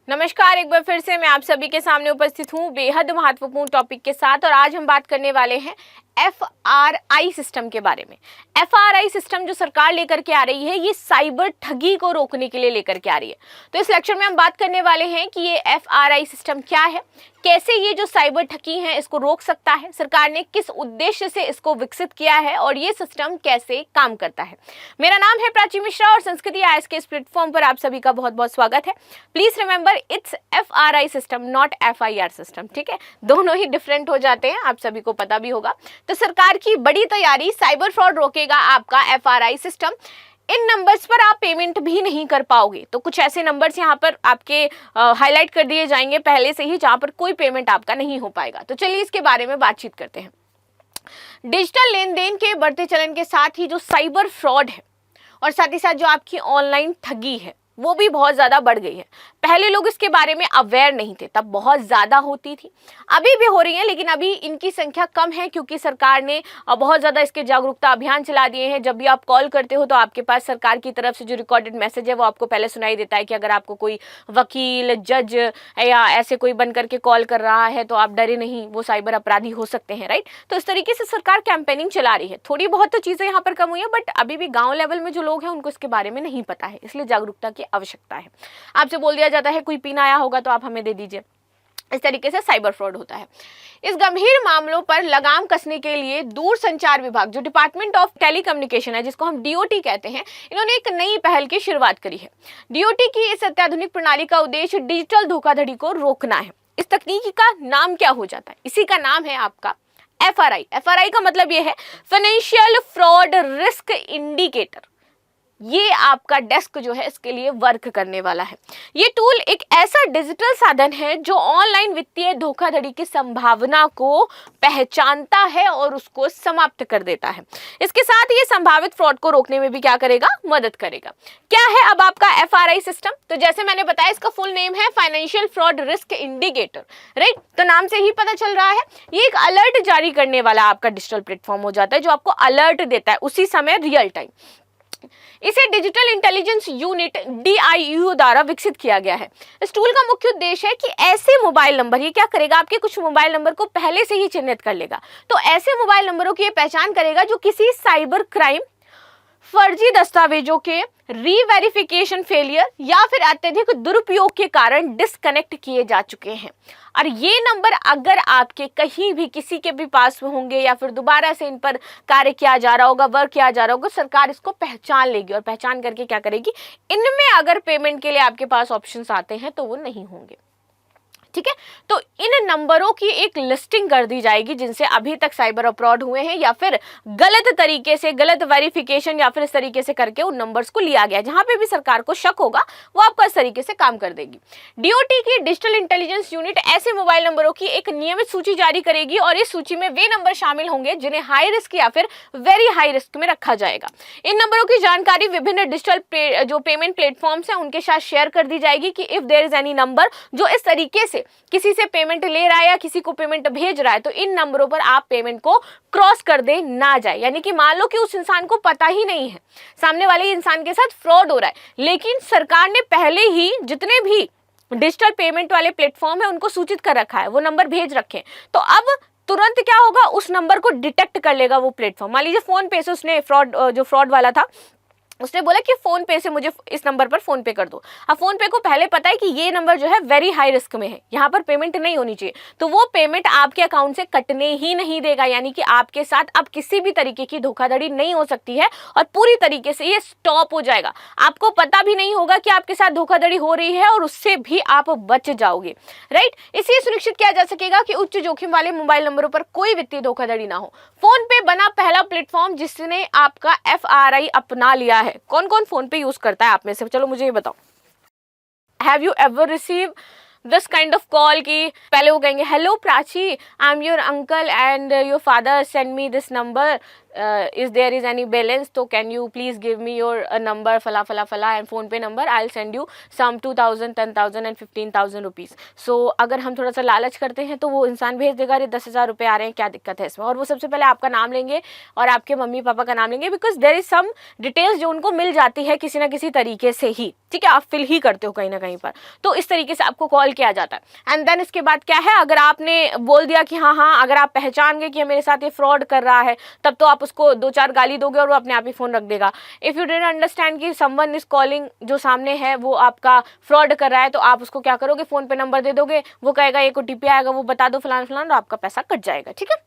नमस्कार, एक बार फिर से मैं आप सभी के सामने उपस्थित हूँ बेहद महत्वपूर्ण टॉपिक के साथ। और आज हम बात करने वाले हैं FRI सिस्टम के बारे में। FRI सिस्टम जो सरकार लेकर के आ रही है, ये साइबर ठगी को रोकने के लिए लेकर के आ रही है। तो इस लेक्चर में हम बात करने वाले हैं कि ये FRI सिस्टम क्या है, कैसे ये जो साइबर ठगी है इसको रोक सकता है, सरकार ने किस उद्देश्य से इसको विकसित किया है और ये सिस्टम कैसे काम करता है। मेरा नाम है प्राची मिश्रा और संस्कृति आईएएस के इस प्लेटफॉर्म पर आप सभी का बहुत बहुत स्वागत है। Please remember, it's FRI system, not FIR system. ठीक है, दोनों ही डिफरेंट हो जाते हैं, आप सभी को पता भी होगा। तो सरकार की बड़ी तैयारी, साइबर फ्रॉड रोकेगा आपका FRI सिस्टम। इन नंबर्स पर आप पेमेंट भी नहीं कर पाओगे। तो कुछ ऐसे नंबर्स यहाँ पर आपके हाईलाइट कर दिए जाएंगे पहले से ही, जहाँ पर कोई पेमेंट आपका नहीं हो पाएगा। तो चलिए इसके बारे में बातचीत करते हैं। डिजिटल लेन देन के बढ़ते चलन के साथ ही जो साइबर फ्रॉड है और साथ ही साथ जो आपकी ऑनलाइन ठगी है, वो भी बहुत ज़्यादा बढ़ गई है। पहले लोग इसके बारे में अवेयर नहीं थे, तब बहुत ज़्यादा होती थी, अभी भी हो रही है, लेकिन अभी इनकी संख्या कम है क्योंकि सरकार ने बहुत ज़्यादा इसके जागरूकता अभियान चला दिए हैं। जब भी आप कॉल करते हो तो आपके पास सरकार की तरफ से जो रिकॉर्डेड मैसेज है वो आपको पहले सुनाई देता है कि अगर आपको कोई वकील, जज या ऐसे कोई बन करके कॉल कर रहा है तो आप डरे नहीं, वो साइबर अपराधी हो सकते हैं, राइट। तो इस तरीके से सरकार कैंपेनिंग चला रही है। थोड़ी बहुत तो चीज़ें यहाँ पर कम हुई है, बट अभी भी गाँव लेवल में जो लोग हैं उनको इसके बारे में नहीं पता है, इसलिए जागरूकता की आवश्यकता है। आपसे बोल दिया जाता है कोई पिन आया होगा तो आप हमें दे दीजिए। इस तरीके से साइबर फ्रॉड होता है। इस गंभीर मामलों पर लगाम कसने के लिए दूरसंचार विभाग, जो डिपार्टमेंट ऑफ टेलीकम्युनिकेशन है, जिसको हम DOT कहते हैं, इन्होंने एक नई पहल की शुरुआत करी है। DOT की इस अत्याधुनिक प्रणाली का उद्देश्य डिजिटल धोखाधड़ी को रोकना है। इस तकनीक का नाम क्या हो जाता है? इसी का नाम है आपका FRI। FRI का मतलब यह है फाइनेंशियल फ्रॉड रिस्क इंडिकेटर। ये आपका डेस्क जो है इसके लिए वर्क करने वाला है। ये टूल एक ऐसा डिजिटल साधन है जो ऑनलाइन वित्तीय धोखाधड़ी की संभावना को पहचानता है और उसको समाप्त कर देता है। इसके साथ ये संभावित फ्रॉड को रोकने में भी क्या करेगा? मदद करेगा। क्या है अब आपका FRI सिस्टम? तो जैसे मैंने बताया, इसका फुल नेम है financial fraud risk indicator, right. तो नाम से ही पता चल रहा है, ये एक अलर्ट जारी करने वाला आपका डिजिटल प्लेटफॉर्म हो जाता है जो आपको अलर्ट देता है उसी समय, रियल टाइम। इसे डिजिटल इंटेलिजेंस यूनिट DIU द्वारा विकसित किया गया है। इस टूल का मुख्य उद्देश्य है कि ऐसे मोबाइल नंबर, ये क्या करेगा, आपके कुछ मोबाइल नंबर को पहले से ही चिन्हित कर लेगा। तो ऐसे मोबाइल नंबरों की ये पहचान करेगा जो किसी साइबर क्राइम, फर्जी दस्तावेजों के रीवेरिफिकेशन फेलियर या फिर अत्यधिक दुरुपयोग के कारण डिस्कनेक्ट किए जा चुके हैं। और ये नंबर अगर आपके कहीं भी किसी के भी पास होंगे या फिर दोबारा से इन पर कार्य किया जा रहा होगा, वर्क किया जा रहा होगा, सरकार इसको पहचान लेगी और पहचान करके क्या करेगी, इनमें अगर पेमेंट के लिए आपके पास ऑप्शंस आते हैं तो वो नहीं होंगे। ठीक है, तो इन नंबरों की एक लिस्टिंग कर दी जाएगी जिनसे अभी तक साइबर अपराध हुए हैं या फिर गलत तरीके से, गलत वेरिफिकेशन या फिर इस तरीके से करके उन नंबर्स को लिया गया। जहां पे भी सरकार को शक होगा वो आपका इस तरीके से काम कर देगी। DOT की डिजिटल इंटेलिजेंस यूनिट ऐसे मोबाइल नंबरों की एक नियमित सूची जारी करेगी और इस सूची में वे नंबर शामिल होंगे जिन्हें हाई रिस्क या फिर वेरी हाई रिस्क में रखा जाएगा। इन नंबरों की जानकारी विभिन्न डिजिटल जो पेमेंट प्लेटफॉर्म्स हैं उनके साथ शेयर कर दी जाएगी कि if there is any number जो इस तरीके से किसी से पेमेंट ले रहा है या किसी को पेमेंट भेज रहा है, तो इन नंबरों पर आप पेमेंट को क्रॉस कर दे ना जाए। यानी कि मान लो कि उस इंसान को पता ही नहीं है सामने वाले इंसान के साथ फ्रॉड हो रहा है, लेकिन सरकार ने पहले ही जितने भी डिजिटल पेमेंट वाले प्लेटफॉर्म है उनको सूचित कर रखा है, वो नंबर भेज रखे। तो अब तुरंत क्या होगा, उस नंबर को डिटेक्ट कर लेगा वो प्लेटफॉर्म। मान लीजिए फोन पे से उसने फ्रॉड वाला था, उसने बोला कि फोन पे से मुझे इस नंबर पर फोन पे कर दो। अब फोन पे को पहले पता है कि ये नंबर जो है वेरी हाई रिस्क में है, यहाँ पर पेमेंट नहीं होनी चाहिए, तो वो पेमेंट आपके अकाउंट से कटने ही नहीं देगा। यानी कि आपके साथ अब किसी भी तरीके की धोखाधड़ी नहीं हो सकती है और पूरी तरीके से ये स्टॉप हो जाएगा। आपको पता भी नहीं होगा कि आपके साथ धोखाधड़ी हो रही है और उससे भी आप बच जाओगे, राइट। इसलिए सुनिश्चित किया जा सकेगा कि उच्च जोखिम वाले मोबाइल नंबरों पर कोई वित्तीय धोखाधड़ी ना हो। फोन पे बना पहला प्लेटफॉर्म जिसने आपका FRI अपना लिया है। कौन कौन फोन पे यूज करता है आप में से? चलो मुझे ये बताओ। Have you ever receive this kind of call कि पहले वो कहेंगे hello Prachi, I am your uncle and your father send me this number is there is any balance, तो can you please give me your number फला फला फला and PhonePe number, I will send you some 2000, 10,000 and 15,000 rupees. So अगर हम थोड़ा सा लालच करते हैं तो वो इंसान भेज देगा, अरे 10,000 रुपये आ रहे हैं, क्या दिक्कत है इसमें। और वो सबसे पहले आपका नाम लेंगे और आपके मम्मी पापा का नाम लेंगे, because there is some details जो उनको मिल जाती है किसी ना किसी तरीके से ही, ठीक है, आप फिल ही करते हो कहीं ना कहीं पर, तो इस तरीके से आपको कॉल किया जाता है। एंड देन इसके बाद क्या है, अगर आपने बोल दिया कि हाँ हाँ, अगर आप पहचान गए कि मेरे साथ ये फ्रॉड कर रहा है, तब तो आप उसको 2-4 गाली दोगे और वो अपने आप ही फ़ोन रख देगा। इफ़ यू डिडंट अंडरस्टैंड कि समवन इज कॉलिंग, जो सामने है वो आपका फ्रॉड कर रहा है, तो आप उसको क्या करोगे, फ़ोन पे नंबर दे दोगे, वो कहेगा एक OTP आएगा, वो बता दो फलान फलान, और आपका पैसा कट जाएगा, ठीक है।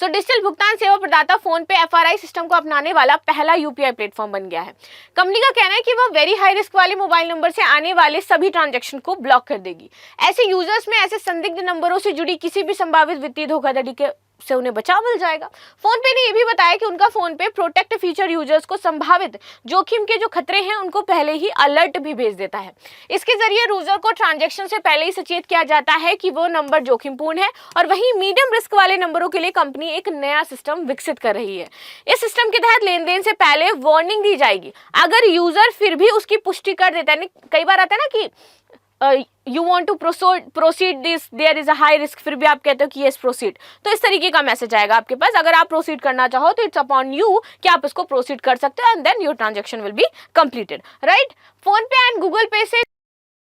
सो डिजिटल भुगतान सेवा प्रदाता फोन पे FRI सिस्टम को अपनाने वाला पहला UPI प्लेटफॉर्म बन गया है। कंपनी का कहना है कि वह वेरी हाई रिस्क वाले मोबाइल नंबर से आने वाले सभी ट्रांजैक्शन को ब्लॉक कर देगी। ऐसे यूजर्स में ऐसे संदिग्ध नंबरों से जुड़ी किसी भी संभावित वित्तीय धोखाधड़ी से उन्हें बचाव मिल जाएगा। फोन पे ने यह भी बताया कि उनका फोन पे प्रोटेक्ट फीचर यूजर्स को संभावित जोखिम के जो खतरे हैं उनको पहले ही अलर्ट भी भेज देता है। इसके जरिए यूजर को ट्रांजैक्शन से पहले ही सचेत किया जाता है कि वो नंबर जोखिमपूर्ण है। और वहीं मीडियम रिस्क वाले नंबरों के लिए कंपनी एक नया सिस्टम विकसित कर रही है। इस सिस्टम के तहत लेन देन से पहले वार्निंग दी जाएगी। अगर यूजर फिर भी उसकी पुष्टि कर देता है, कई बार आता है ना कि you want to proceed this, there is a high risk, फिर भी आप कहते हो कि यस प्रोसीड, तो इस तरीके का मैसेज आएगा आपके पास। अगर आप प्रोसीड करना चाहो तो इट्स अपॉन यू कि आप इसको प्रोसीड कर सकते हो, and then your transaction will be completed, right. PhonePe and Google Pay से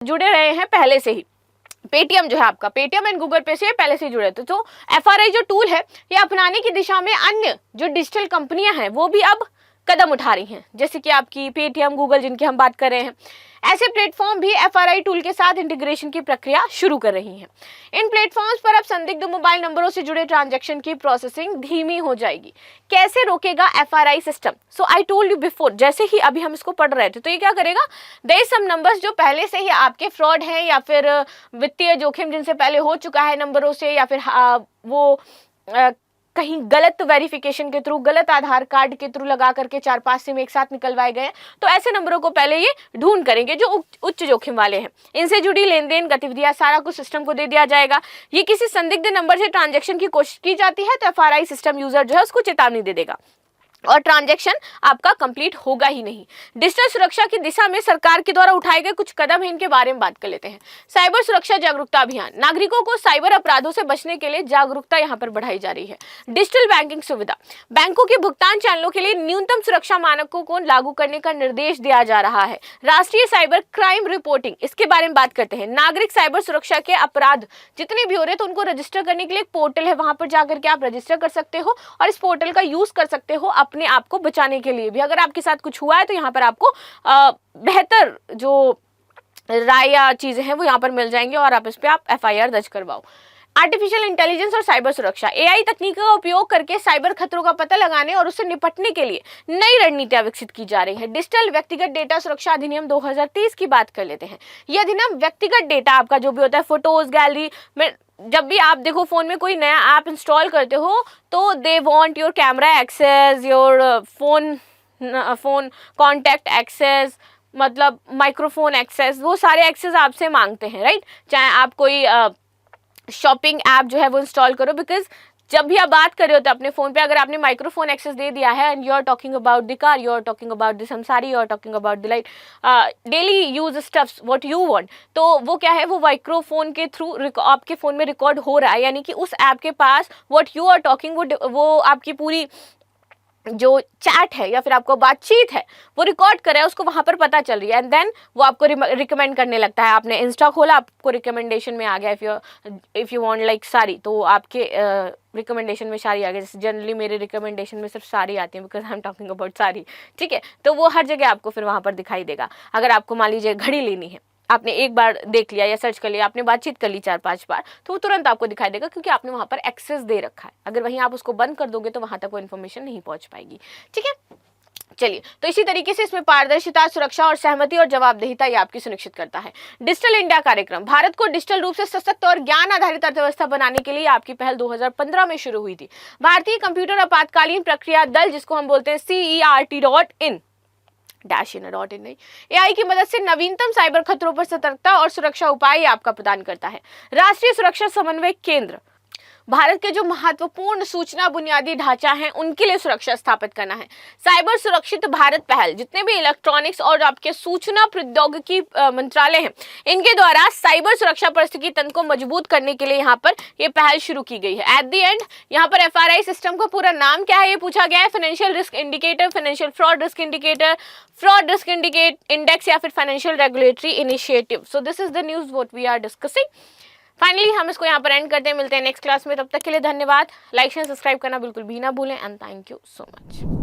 जुड़े रहे हैं पहले से ही। पेटीएम जो है आपका, पेटीएम एंड गूगल पे से पहले से जुड़े थे, तो FRI जो टूल है ये अपनाने की दिशा में अन्य जो डिजिटल कंपनियां हैं वो भी अब कदम उठा रही हैं, जैसे कि आपकी पेटीएम, गूगल, जिनकी हम बात कर रहे हैं। ऐसे प्लेटफॉर्म भी FRI टूल के साथ इंटीग्रेशन की प्रक्रिया शुरू कर रही हैं। इन प्लेटफॉर्म्स पर अब संदिग्ध मोबाइल नंबरों से जुड़े ट्रांजैक्शन की प्रोसेसिंग धीमी हो जाएगी। कैसे रोकेगा FRI system? So I told you before, जैसे ही अभी हम इसको पढ़ रहे थे, तो ये क्या करेगा, देयर इज सम नंबर्स जो पहले से ही आपके फ्रॉड हैं या फिर वित्तीय जोखिम जिनसे पहले हो चुका है नंबरों से, या फिर वो कहीं गलत वेरिफिकेशन के थ्रू, गलत आधार कार्ड के थ्रू लगा करके 4-5 सिम एक साथ निकलवाए गए, तो ऐसे नंबरों को पहले ये ढूंढ करेंगे जो उच्च जोखिम वाले हैं। इनसे जुड़ी लेन देन गतिविधियां सारा कुछ सिस्टम को दे दिया जाएगा। ये किसी संदिग्ध नंबर से ट्रांजैक्शन की कोशिश की जाती है तो FRI सिस्टम यूजर जो है उसको चेतावनी दे देगा और ट्रांजैक्शन आपका कंप्लीट होगा ही नहीं। डिजिटल सुरक्षा की दिशा में सरकार के द्वारा उठाए गए कुछ कदम हैं, इनके बारे में बात कर लेते हैं। साइबर सुरक्षा जागरूकता अभियान, नागरिकों को साइबर अपराधों से बचने के लिए जागरूकता यहाँ पर बढ़ाई जा रही है। डिजिटल बैंकिंग सुविधा, बैंकों के भुगतान चैनलों के लिए न्यूनतम सुरक्षा मानकों को लागू करने का निर्देश दिया जा रहा है। राष्ट्रीय साइबर क्राइम रिपोर्टिंग, इसके बारे में बात करते हैं। नागरिक साइबर सुरक्षा के अपराध जितने भी हो रहे हैं तो उनको रजिस्टर करने के लिए एक पोर्टल है, वहां पर जाकर के आप रजिस्टर कर सकते हो और इस पोर्टल का यूज कर सकते हो अपने आप को बचाने के लिए भी। अगर आपके साथ कुछ हुआ है तो यहाँ पर आपको बेहतर जो राय या चीजें हैं वो यहाँ पर मिल जाएंगी और आप इस पे आप FIR दर्ज करवाओ। आर्टिफिशियल इंटेलिजेंस और साइबर सुरक्षा, AI तकनीक का उपयोग करके साइबर खतरों का पता लगाने और उससे निपटने के लिए नई रणनीतियां विकसित की जा रही हैं। डिजिटल व्यक्तिगत डेटा सुरक्षा अधिनियम 2030 की बात कर लेते हैं। यह अधिनियम व्यक्तिगत डेटा आपका जो भी होता है, फोटोज, गैलरी में, जब भी आप देखो फोन में कोई नया ऐप इंस्टॉल करते हो तो they want your camera access, your phone contact access, मतलब माइक्रोफोन एक्सेस, वो सारे एक्सेस आपसे मांगते हैं, राइट। चाहे आप कोई शॉपिंग ऐप जो है वो इंस्टॉल करो, बिकॉज जब भी आप बात कर रहे होते अपने फोन पे, अगर आपने माइक्रोफोन एक्सेस दे दिया है and you are talking about the car, you are talking about the sensory, you are talking about the light daily use stuffs what you want, तो वो क्या है, वो माइक्रोफोन के थ्रू आपके फोन में रिकॉर्ड हो रहा है, यानी कि उस ऐप के पास व्हाट यू आर टॉकिंग वो आपकी पूरी जो चैट है या फिर आपको बातचीत है वो रिकॉर्ड कर रहा है, उसको वहां पर पता चल रही है एंड देन वो आपको रिकमेंड करने लगता है। आपने इंस्टा खोला, आपको रिकमेंडेशन में आ गया, if you want like sari, तो आपके रिकमेंडेशन में साड़ी आ गई। जैसे जनरली मेरे रिकमेंडेशन में सिर्फ साड़ी आती है because I am talking about sari, ठीक है, तो वो हर जगह आपको फिर वहां पर दिखाई देगा। अगर आपको मान लीजिए घड़ी लेनी है, आपने एक बार देख लिया या सर्च कर लिया, आपने बातचीत कर ली 4-5 बार, तो वो तुरंत आपको दिखाई देगा क्योंकि आपने वहां पर एक्सेस दे रखा है। अगर वहीं आप उसको बंद कर दोगे तो वहां तक वो इन्फॉर्मेशन नहीं पहुंच पाएगी, ठीक है। चलिए, तो इसी तरीके से इसमें पारदर्शिता, सुरक्षा और सहमति और जवाबदेहिता ये आपकी सुनिश्चित करता है। डिजिटल इंडिया कार्यक्रम, भारत को डिजिटल रूप से सशक्त और ज्ञान आधारित अर्थव्यवस्था बनाने के लिए आपकी पहल 2015 में शुरू हुई थी। भारतीय कंप्यूटर आपातकालीन प्रक्रिया दल, जिसको हम बोलते हैं CERT.in नहीं, AI की मदद से नवीनतम साइबर खतरों पर सतर्कता और सुरक्षा उपाय आपका प्रदान करता है। राष्ट्रीय सुरक्षा समन्वय केंद्र, भारत के जो महत्वपूर्ण सूचना बुनियादी ढांचा है उनके लिए सुरक्षा स्थापित करना है। साइबर सुरक्षित भारत पहल, जितने भी इलेक्ट्रॉनिक्स और आपके सूचना प्रौद्योगिकी मंत्रालय हैं, इनके द्वारा साइबर सुरक्षा परिस्थिति तंत्र को मजबूत करने के लिए यहाँ पर ये पहल शुरू की गई है। एट द एंड यहाँ पर FRI सिस्टम का पूरा नाम क्या है ये पूछा गया है, financial risk indicator, financial fraud risk indicator, fraud risk index या फिर financial regulatory initiative. So this is the news what we are discussing. Finally हम इसको यहाँ पर एंड करते हैं, मिलते हैं नेक्स्ट क्लास में। तब तक के लिए धन्यवाद। लाइक शेयर सब्सक्राइब करना बिल्कुल भी ना भूलें and thank you so much.